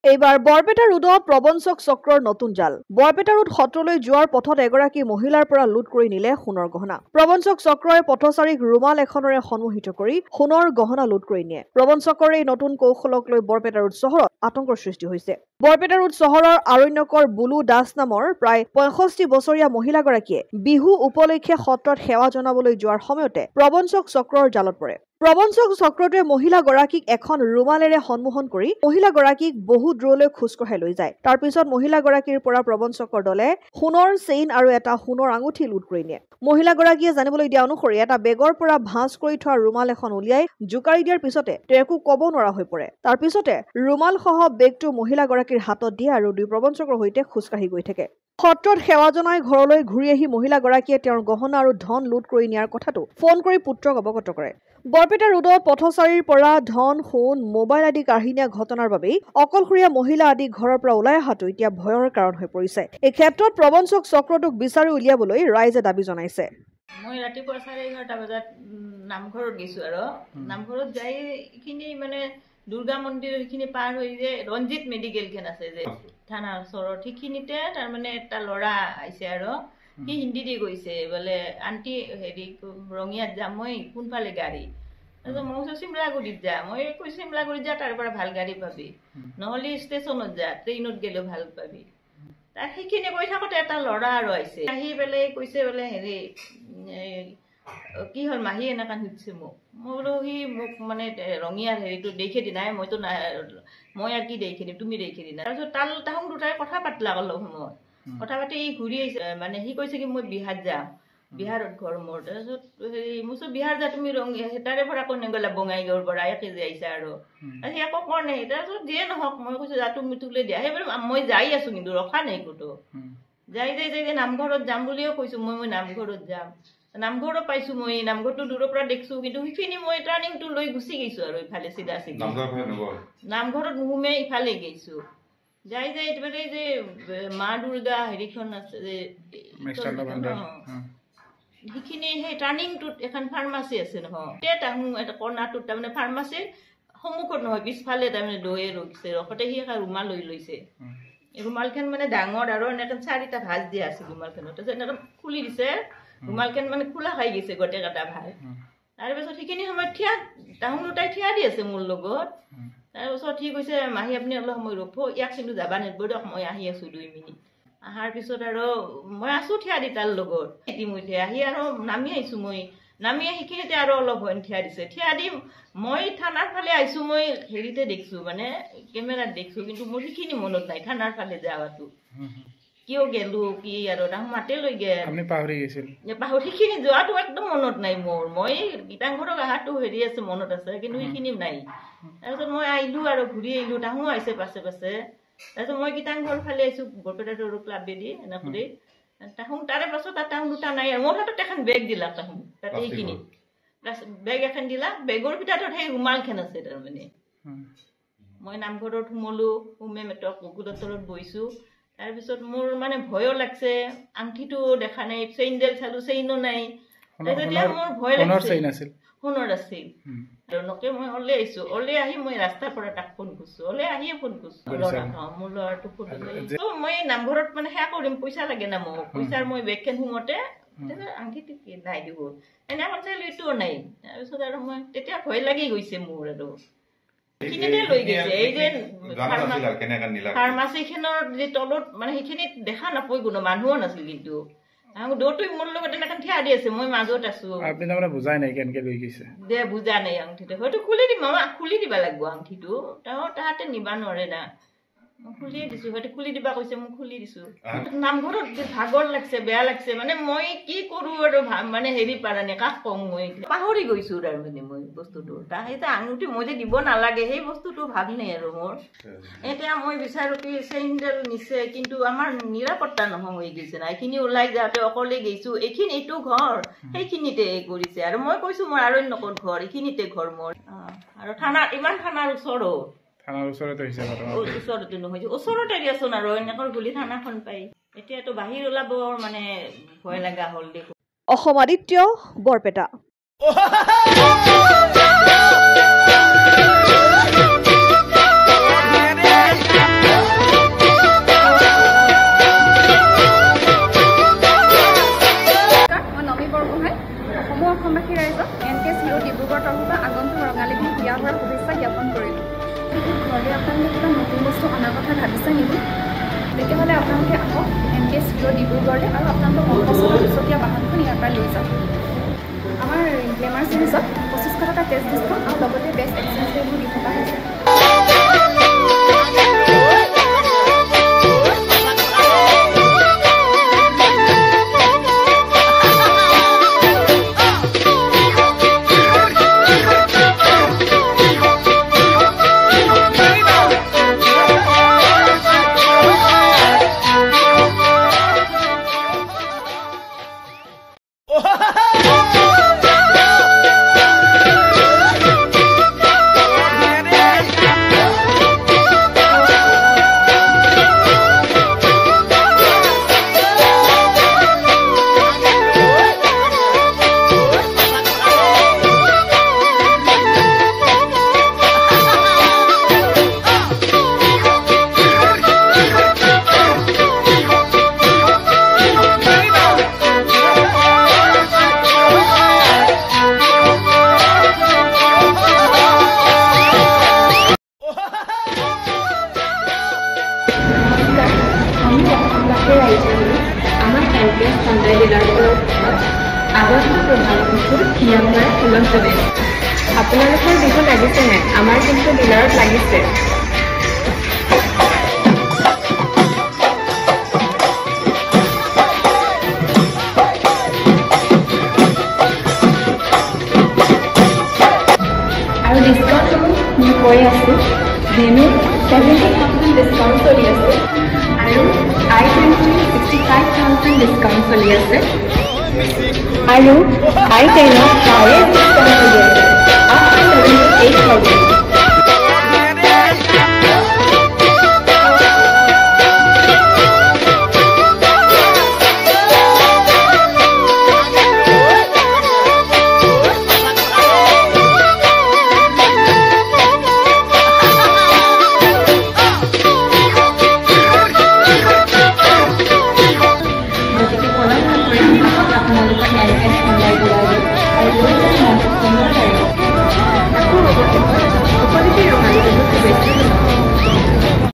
এইবাৰ বৰপেটা ৰোডত প্ৰবঞ্চক চক্ৰৰ নতুন জাল। বৰপেটা ৰোড সত্ৰলৈ যোৱাৰ পথত এগৰাকী মহিলাৰ পৰা লুট কৰি নিলে সোণৰ গহনা। প্ৰবঞ্চক চক্ৰই পথচাৰীক ৰুমাল এখনেৰে সন্মোহিত কৰি সোণৰ গহনা লুট কৰি নিয়ে। প্ৰবঞ্চকৰ এই নতুন কৌশলক লৈ বৰপেটা ৰোড চহৰত আতংকৰ সৃষ্টি হৈছে। বৰপেটা ৰোড চহৰৰ আৰণ্যকৰ বুলু দাস নামৰ প্ৰায় 65 বছৰীয়া মহিলাগৰাকীয়ে বিহু উপলক্ষে সত্ৰত সেৱা জনাবলৈ যোৱাৰ সময়তে প্ৰবঞ্চক চক্ৰৰ জালত পৰে। প্ৰবঞ্চক চক্ৰটোৱে মহিলাগৰাকীক এখন ৰুমালেৰে সন্মোহন কৰি মহিলাগৰাকীক বহু দূৰলৈ খোজ কঢ়াই লৈ যায়। তাৰ পিছত মহিলাগৰাকীৰ পৰা প্ৰবঞ্চকৰ দলে সোণৰ চেইন আৰু এটা সোণৰ আঙুঠি লুট কৰি নিয়ে। মহিলাগৰাকীয়ে জানিবলৈ দিয়া অনুসৰি এটা বেগৰ পৰা ভাঁজ কৰি থোৱা ৰুমাল এখন উলিয়াই জোকাৰি দিয়াৰ পিছতে তেওঁ একো ক'ব নোৱাৰা হৈ পৰে। তাৰ পিছতে ৰুমালসহ বেগটো মহিলাগৰাকীৰ হাতত দিয়ে আৰু দুই প্ৰবঞ্চকৰ সৈতে খোজকাঢ়ি গৈ থাকে। সত্ৰত সেৱা জনাই ঘৰলৈ ঘূৰি আহি মহিলাগৰাকীয়ে তেওঁৰ গহনা আৰু ধন লুট কৰি নিয়াৰ কথাটো ফোন কৰি পুত্ৰক অৱগত কৰে। বৰপেটা ৰোডত পথচাৰীৰ পৰা ধন, সোণ, মোবাইল আদি কাঢ়ি নিয়া ঘটনাৰ বাবেই অকলশৰীয়া মহিলা আদি ঘৰৰ পৰা ওলাই অহাটো এতিয়া ভয়ৰ কাৰণ হৈ পৰিছে। এই ক্ষেত্ৰত প্ৰবঞ্চক চক্ৰটোক বিচাৰি উলিয়াবলৈ ৰাইজে দাবী জনাইছে। মই ৰাতিপুৱা 11:30 বজাত নামঘৰত গৈছো আৰু নামঘৰত যাই এইখিনি মানে দুৰ্গা মন্দিৰ এইখিনি পাৰ হৈ যে ৰঞ্জিত মেডিকেলখন আছে যে থানাৰ ওচৰত সেইখিনিতে তাৰমানে এটা ল'ৰা আহিছে আৰু সি হিন্দী দি গৈছে বোলে আন্টি হেৰি ৰঙিয়াত যাম মই কোনফালে গাড়ী তাৰপিছত মই কৈছোঁ চিমলাগুৰিত যা মই কৈছোঁ চিমলাগুৰিত যা তাৰ পৰা ভাল গাড়ী পাবি নহ'লে ষ্টেচনত যা ট্ৰেইনত গ'লেও ভাল পাবি। তাৰ সেইখিনি কৈ থাকোঁতে এটা ল'ৰা আৰু আহিছে আহি পেলাই কৈছে বোলে হেৰি কি হ'ল মাহী এনেকৈ সুধিছে মোক মই বোলো সি মোক মানে ৰঙিয়াৰ হেৰিটো দেখি দি নাই মইতো নাই মই আৰু কি দেখি দিম তুমি দেখি দি নাই। তাৰপিছত তাহোন দুটাই কথা পাতিলা অলপ সময় কথা পাতি ঘূৰি আহিছে মানে সি কৈছে কি মই বিহাৰ যাম বিহাৰত ঘৰ মোৰ। তাৰপিছত হেৰি মোৰ বিহাৰ যা তুমি তাৰে পৰা কোনে গ'লা বঙাইগাঁৱৰ পৰা একে যে আহিছা আৰু সি একো কোৱা নাই। তাৰপিছত যিয়ে নহওক মই কৈছোঁ যা তুমি তুলে দিয়া সেইবাৰ মই যাই আছোঁ কিন্তু ৰখা নাই ক'তো যাই নামঘৰত যাম বুলিও কৈছোঁ মই নামঘৰত যাম নামঘৰত পাইছোঁ মই নামঘৰটো দূৰৰ পৰা দেখিছোঁ কিন্তু সেইখিনি মই টাৰ্ণিংটো লৈ গুচি গৈছোঁ আৰু ইফালে চিধা চিধা নামঘৰত নুসুমে ইফালে গৈছোঁ যাই এইবাৰে যে মা দুৰ্গা হেৰিখন আছে যে সেইখিনি সেই টাৰ্ণিংটোত এখন ফাৰ্মাচী আছে নহয় তাহোঁ এটা কৰ্ণাৰটোত তাৰমানে ফাৰ্মাচীৰ সন্মুখত নহয় পিছফালে তাৰমানে দৈয়ে ৰখিছে ৰখতে সি এখন ৰুমাল লৈ লৈছে। ৰুমালখন মানে ডাঙৰ আৰু এনেকৈ 4টা ভাঁজ দিয়া আছে ৰুমালখনত তাৰপিছত এনেকৈ খুলি দিছে ৰুমালখন মানে খোলা খাই গৈছে গোটেই কেইটা ভাঁজ। তাৰপিছত সেইখিনি সময়ত তাহোঁ দুটাই থিয়া দি আছে মোৰ লগত। তাৰপিছত সি কৈছে মাহী আপুনি অলপ সময় ৰ'ব ইয়াক কিন্তু যাবা নিদিব দিয়ক মই আহি আছোঁ 2 মিনিট। অহাৰ পিছত আৰু মই আছোঁ থিয়া দি তাৰ লগত ইতিমধ্যে আহি আৰু নামি আহিছোঁ মই নামি সেইখিনিতে আৰু অলপ ভয় থিয়া দিছে থিয়া দি মই থানাৰ ফালে আহিছোঁ মই হেৰিতে দেখিছোঁ মানে কেমেৰাত দেখিছোঁ কিন্তু মোৰ সেইখিনি মনত নাই থানাৰ ফালে যাৱাটো কিয় গেলো কি আৰু তাহোঁ মাতে লৈ গেল পাহৰি সেইখিনি যোৱাটো একদম মনত নাই মোৰ মই গীতাংঘৰত অহাটো হেৰি আছে মনত আছে কিন্তু সেইখিনি নাই। তাৰপিছত মই আহিলোঁ আৰু ঘূৰি আহিলোঁ তাহোঁ আহিছে পাছে পাছে। তাৰপিছত মই গীতাংঘৰ ফালে আহিছোঁ বৰপেটা ৰোড ক্লাবেদি এনেকৈ তাহোঁ তাৰে পাছত তাহোঁ দুটা নাই আৰু মোৰ হাতত এখন বেগ দিলা তাহোঁ তাতে সেইখিনি বেগ এখন দিলা বেগৰ ভিতৰত সেই ৰুমালখন আছে তাৰমানে। মই নামঘৰত সোমালোঁ সোমে মেটক গকুলৰ তলত বহিছোঁ। তাৰপিছত মোৰ মানে ভয়ো লাগছে আংঠিটো দেখা নাই চেইনডাল চালোঁ চেইনো নাই তেতিয়া মোৰ ভয় লাগিছে সোণৰ আছিল নকে মই ওলাই আহিছোঁ ওলাই আহি মই ৰাস্তাৰ পৰা তাক ফোন কৰিছোঁ ওলাই আহিয়ে ফোন কৰিছোঁ মোৰ ল'ৰাটো ফোন মই নামঘৰত মানে সেয়া কৰিম পইচা লাগে না মোক পইচাৰ মই বেগখন সোমোতে আংঠিটো নাই দিব এনেকৈ চাইলোঁ এইটোও নাই। তাৰপিছত আৰু মই তেতিয়া ভয় লাগি গৈছে মোৰ আৰু সেইখিনিতে লৈ গৈছে এই যে ফাৰ্মাচীখনৰ যে তলত মানে সেইখিনিত দেখা নাপায় কোনো মানুহো নাছিল কিন্তু দৌৰটো মোৰ লগত এনেকৈ থিয়া দি আছে মই মাজত আছোঁ বুজা নাই আংঠিটো হয়তো খুলি দিম খুলি দিব লাগিব আংঠিটো তাহাঁতে নিবা নোৱাৰে না মই খুলিয়ে দিছোঁ হয়তো খুলি দিবা কৈছে মই খুলি দিছোঁ। নামঘৰত ভাগৰ লাগছে বেয়া লাগছে মানে মই কি কৰোঁ আৰু মানে হেৰি পাৰা নাই কাক কওঁ মই পাহৰি গৈছোঁ তাৰমানে মই বস্তুটো তাহাঁতে আঙুঠি মই যে দিব নালাগে সেই বস্তুটো ভাব নাই আৰু মোৰ এতিয়া মই বিচাৰোঁ কি চেইনডাল নিছে কিন্তু আমাৰ নিৰাপত্তা নহয় হৈ গৈছে না এইখিনি ওলাই যাওঁতে অকলে গৈছোঁ এইখিনি এইটো ঘৰ সেইখিনিতে কৰিছে আৰু মই কৈছোঁ মোৰ আৰণ্যকত ঘৰ এইখিনিতে ঘৰ মোৰ আৰু থানা ইমান থানাৰ ওচৰত ওচৰতে নহয় ওচৰতে দিয়াচোন আৰু এনেকৈ বুলি থানাখন পাই এতিয়াতো বাহিৰ ওলাব মানে ভয় লগা হ'ল দেখোন। অসম আদিত্য বৰপেটা। বস্তু অনাৰ কথা ভাবিছে নেকি তেতিয়াহ'লে আপোনালোকে আহক MTS Road ডিব্ৰুগড়লৈ আৰু আপোনালোকৰ মনপচন্দৰ দুচকীয়া বাহনখন ইয়াৰ পৰা লৈ যাওক আমাৰ গ্লেমাৰ চিৰিজত 2500 টকা কেছ ডিছকাউণ্ট আৰু লগতে বেষ্ট এক্সচেঞ্জ ৰেটবোৰ দি থকা হৈছে আপোনালোকৰ বিহু লাগিছে নাই আমাৰ কিন্তু ডিলাৰত লাগিছে আৰু ডিছকাউণ্টসমূহ মই কৈ আছোঁ ভেনু 70,000 ডিছকাউণ্ট চলি আছে আৰু I-20 65,000 ডিছকাউণ্ট চলি আছে আৰু I-10 হাইয়েষ্ট ডিছকাউণ্ট চলি আছে